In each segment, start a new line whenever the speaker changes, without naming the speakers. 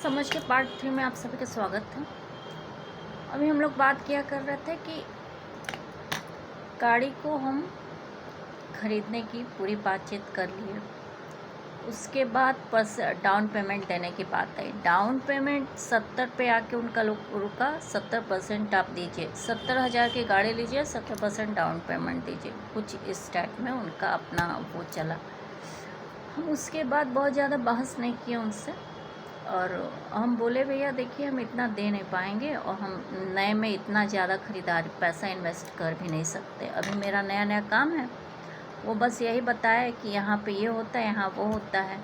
समझ के पार्ट 3 में आप सभी का स्वागत है। अभी हम लोग बात किया कर रहे थे कि गाड़ी को हम खरीदने की पूरी बातचीत कर लिए। उसके बाद डाउन पेमेंट देने की बात आई। डाउन पेमेंट 70 पे आके उनका लोग रुका। 70% आप दीजिए, 70,000 की गाड़ी लीजिए, 70% डाउन पेमेंट दीजिए, कुछ इस टाइप में उनका अपना वो चला। हम उसके बाद बहुत ज़्यादा बहस नहीं किए उनसे और हम बोले भैया देखिए हम इतना दे नहीं पाएंगे और हम नए में इतना ज़्यादा खरीदारी पैसा इन्वेस्ट कर भी नहीं सकते। अभी मेरा नया नया काम है। वो बस यही बताया कि यहाँ पे ये होता है, यहाँ वो होता है।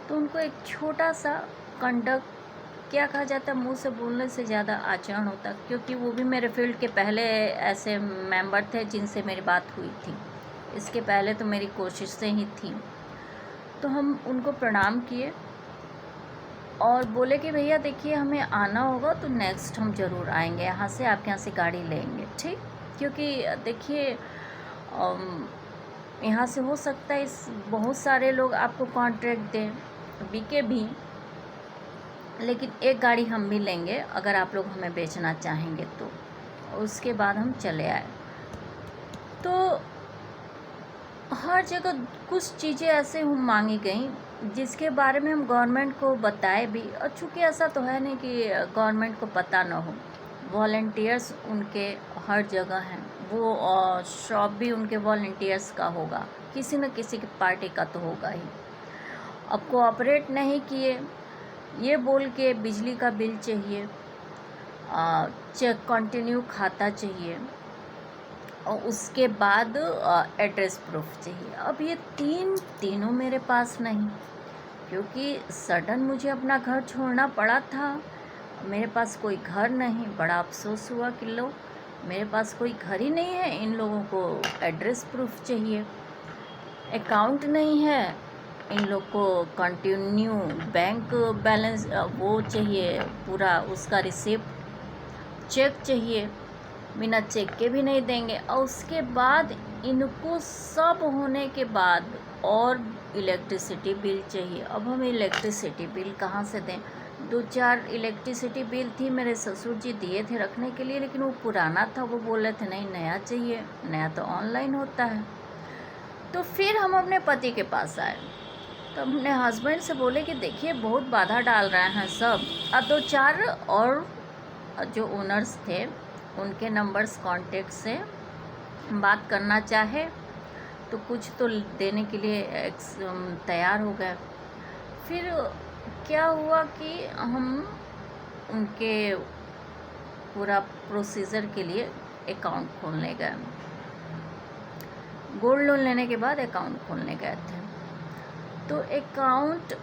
तो उनको एक छोटा सा कंडक्ट क्या कहा जाता है, मुंह से बोलने से ज़्यादा आचरण होता, क्योंकि वो भी मेरे फील्ड के पहले ऐसे मेंबर थे जिनसे मेरी बात हुई थी। इसके पहले तो मेरी कोशिशें ही थी। तो हम उनको प्रणाम किए और बोले कि भैया देखिए हमें आना होगा तो नेक्स्ट हम ज़रूर आएंगे, यहाँ से आपके यहाँ से गाड़ी लेंगे, ठीक। क्योंकि देखिए यहाँ से हो सकता है इस बहुत सारे लोग आपको कॉन्ट्रैक्ट दें, बिके भी, लेकिन एक गाड़ी हम भी लेंगे अगर आप लोग हमें बेचना चाहेंगे तो। उसके बाद हम चले आए। तो हर जगह कुछ चीज़ें ऐसे मांगी गई जिसके बारे में हम गवर्नमेंट को बताए भी, और चूँकि ऐसा तो है नहीं कि गवर्नमेंट को पता ना हो। वॉलंटियर्स उनके हर जगह हैं, वो शॉप भी उनके वॉलंटियर्स का होगा, किसी न किसी की पार्टी का तो होगा ही। अब कोऑपरेट नहीं किए, ये बोल के बिजली का बिल चाहिए, चेक कंटिन्यू खाता चाहिए और उसके बाद एड्रेस प्रूफ चाहिए। अब ये तीनों मेरे पास नहीं, क्योंकि सडन मुझे अपना घर छोड़ना पड़ा था। मेरे पास कोई घर नहीं। बड़ा अफसोस हुआ कि लो मेरे पास कोई घर ही नहीं है, इन लोगों को एड्रेस प्रूफ चाहिए, अकाउंट नहीं है, इन लोग को कंटिन्यू बैंक बैलेंस वो चाहिए, पूरा उसका रिसिप्ट, चेक चाहिए, बिना चेक के भी नहीं देंगे। और उसके बाद इनको सब होने के बाद और इलेक्ट्रिसिटी बिल चाहिए। अब हम इलेक्ट्रिसिटी बिल कहाँ से दें? 2-4 इलेक्ट्रिसिटी बिल थी, मेरे ससुर जी दिए थे रखने के लिए, लेकिन वो पुराना था। वो बोल रहे थे नहीं नया चाहिए, नया तो ऑनलाइन होता है। तो फिर हम अपने पति के पास आए, तो अपने हस्बैंड से बोले कि देखिए बहुत बाधा डाल रहे हैं सब। अब 2-4 और जो ओनर्स थे उनके नंबर्स कांटेक्ट से बात करना चाहे तो कुछ तो देने के लिए तैयार हो गए। फिर क्या हुआ कि हम उनके पूरा प्रोसीजर के लिए अकाउंट खोलने गए। गोल्ड लोन लेने के बाद अकाउंट खोलने गए थे। तो अकाउंट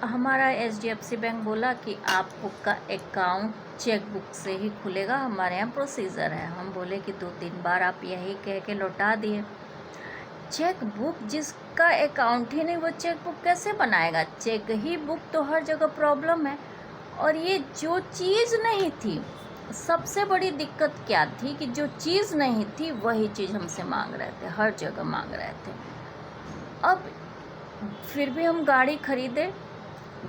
हमारा HDFC बैंक बोला कि आपका अकाउंट चेकबुक से ही खुलेगा, हमारे यहाँ प्रोसीजर है। हम बोले कि 2-3 बार आप यही कह के लौटा दिए। चेकबुक जिसका अकाउंट ही नहीं वो चेकबुक कैसे बनाएगा? चेक ही बुक तो हर जगह प्रॉब्लम है। और ये जो चीज़ नहीं थी, सबसे बड़ी दिक्कत क्या थी कि जो चीज़ नहीं थी वही चीज़ हमसे मांग रहे थे, हर जगह मांग रहे थे। अब फिर भी हम गाड़ी खरीदे।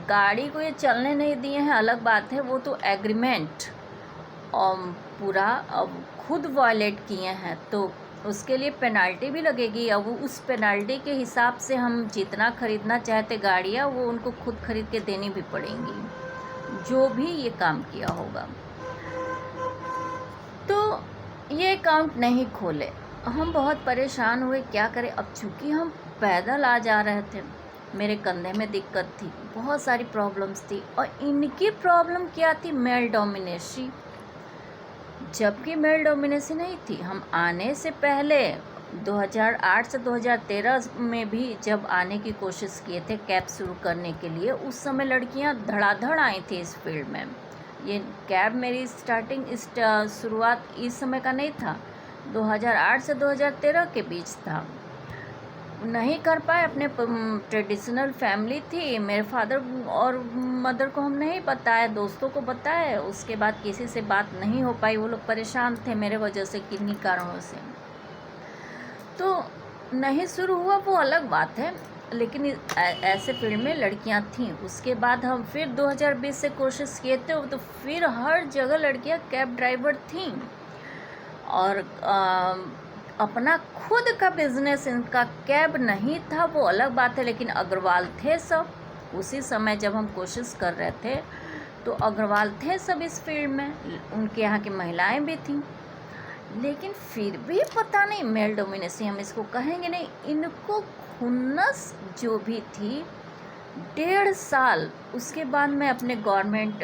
गाड़ी को ये चलने नहीं दिए हैं अलग बात है, वो तो एग्रीमेंट पूरा अब खुद वायलेट किए हैं, तो उसके लिए पेनाल्टी भी लगेगी। अब वो उस पेनाल्टी के हिसाब से हम जितना ख़रीदना चाहते गाड़ियाँ वो उनको खुद खरीद के देनी भी पड़ेंगी, जो भी ये काम किया होगा। तो ये अकाउंट नहीं खोले। हम बहुत परेशान हुए, क्या करें। अब चूँकि हम पैदल आ जा रहे थे, मेरे कंधे में दिक्कत थी, बहुत सारी प्रॉब्लम्स थी। और इनकी प्रॉब्लम क्या थी? मेल डोमिनेसी, जबकि मेल डोमिनेसी नहीं थी। हम आने से पहले 2008 से 2013 में भी जब आने की कोशिश किए थे कैब शुरू करने के लिए, उस समय लड़कियां धड़ाधड़ आई थी इस फील्ड में। ये कैब मेरी शुरुआत इस समय का नहीं था, 2008 से 2013 के बीच था। नहीं कर पाए, अपने ट्रेडिशनल फैमिली थी, मेरे फादर और मदर को हम नहीं बताए, दोस्तों को बताए। उसके बाद किसी से बात नहीं हो पाई, वो लोग परेशान थे मेरे वजह से किन्हीं कारणों से। तो नहीं शुरू हुआ वो अलग बात है। लेकिन ऐसे फील्ड में लड़कियां थीं। उसके बाद हम फिर 2020 से कोशिश किए थे, तो फिर हर जगह लड़कियां कैब ड्राइवर थीं। और अपना खुद का बिजनेस इनका कैब नहीं था, वो अलग बात है, लेकिन अग्रवाल थे सब। उसी समय जब हम कोशिश कर रहे थे तो अग्रवाल थे सब इस फील्ड में, उनके यहाँ की महिलाएं भी थीं। लेकिन फिर भी पता नहीं, मेल डोमिनेसी हम इसको कहेंगे नहीं, इनको खुन्नस जो भी थी। 1.5 साल उसके बाद मैं अपने गवर्नमेंट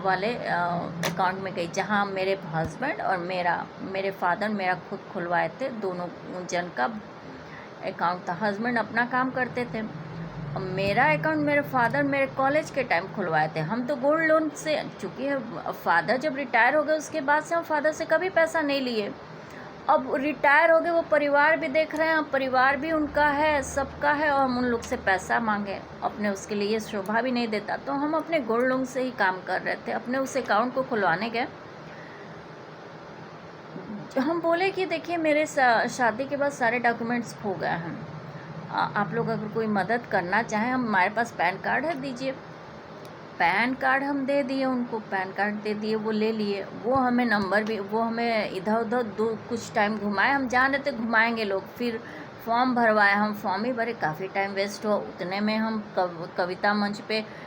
वाले अकाउंट में गई, जहाँ मेरे हस्बैंड और मेरे फादर मेरा खुद खुलवाए थे, दोनों जन का अकाउंट था। हस्बैंड अपना काम करते थे, और मेरा अकाउंट मेरे फादर मेरे कॉलेज के टाइम खुलवाए थे। हम तो गोल्ड लोन से, चूँकि फादर जब रिटायर हो गए उसके बाद से हम फादर से कभी पैसा नहीं लिए। अब रिटायर हो गए, वो परिवार भी देख रहे हैं, परिवार भी उनका है, सबका है, और हम उन लोग से पैसा मांगे अपने, उसके लिए ये शोभा भी नहीं देता। तो हम अपने गोल्ड लोन से ही काम कर रहे थे। अपने उस अकाउंट को खुलवाने गए, हम बोले कि देखिए मेरे शादी के बाद सारे डॉक्यूमेंट्स खो गए हैं, आप लोग अगर कोई मदद करना चाहें, हमारे पास पैन कार्ड है, दीजिए। पैन कार्ड हम दे दिए उनको, पैन कार्ड दे दिए, वो ले लिए। वो हमें नंबर भी, वो हमें इधर उधर कुछ टाइम घुमाए, हम जान रहे थे घुमाएंगे लोग। फिर फॉर्म भरवाए, हम फॉर्म ही भरे, काफ़ी टाइम वेस्ट हुआ। उतने में हम कविता मंच पे